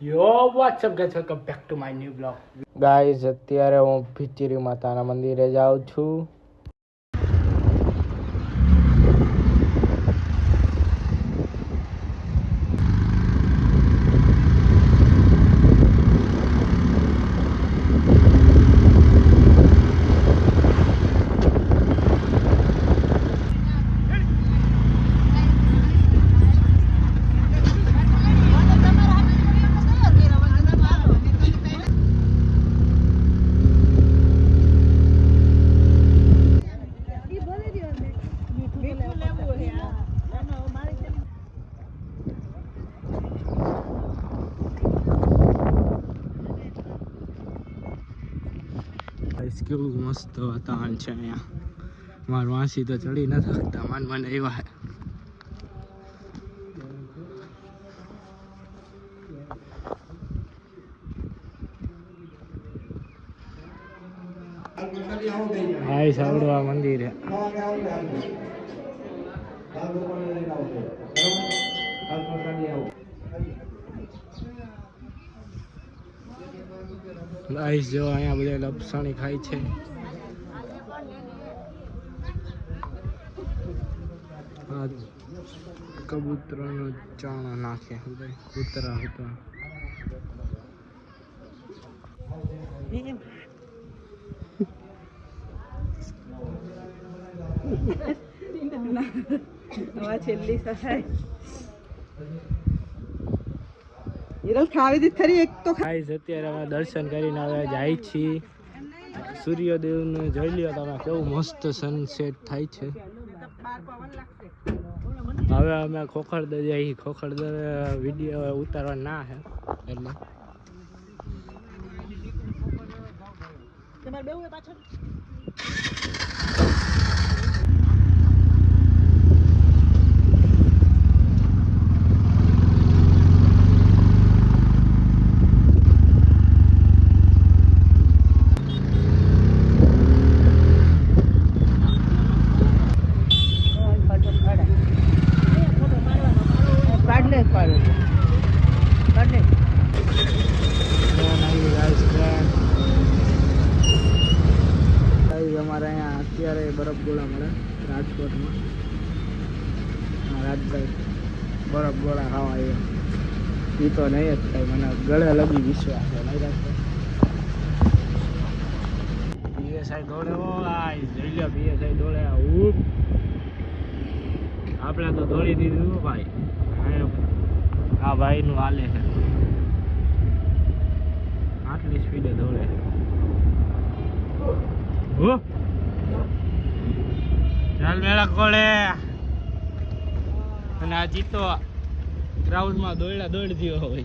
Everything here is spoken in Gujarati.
Yo, what's up guys? Welcome back to my new vlog. Guys, અત્યારે હું ભીચરી માતાના મંદિરે જાઉં છું. કેવું મસ્ત વાતાવરણ છે અહીંયા. મારું વાંસી તો ચડી ન શકતા, માન આવ્યા. હાય સાવડવા મંદિર ગાઈસ જો અહીંયા બધા લપસણી ખાય છે. આ કબૂતરનો ચાણો નાખે કૂતરા હતા. છેલ્લી સફાઈ હિરલ ખાવી દી ખરી એક તો. ગાઈસ અત્યારે અમે દર્શન કરીને હવે જાય છીએ. સૂર્યદેવને જોઈ લ્યો તમે કેવું મસ્ત સનસેટ થાય છે. હવે અમે ખોખરદર જઈએ. ખોખરદર વિડીયો ઉતારવા ના હે એટલે તમારે બેવું પાછળ અમારે અહીંયા અત્યારે બરફ ગોળા મળે રાજકોટમાં. રાજભાઈ બરફ ગોળા ખાવા એ તો નહીં જ થાય. મને ગળે લગી વિશ્વાસ છે નહીં રાજભાઈ. પીએસઆઈ દોડે જોઈ લો પીએસઆઈ દોડે. આપણે તો દોડી દીધું ભાઈ. આ ભાઈનું હાલે છે આટલી સ્પીડે દોડે. ચાલ મેળા કોળે. અને આ જીતો ગ્રાઉન્ડમાં દોડ્યા દોડી દીધો હોય.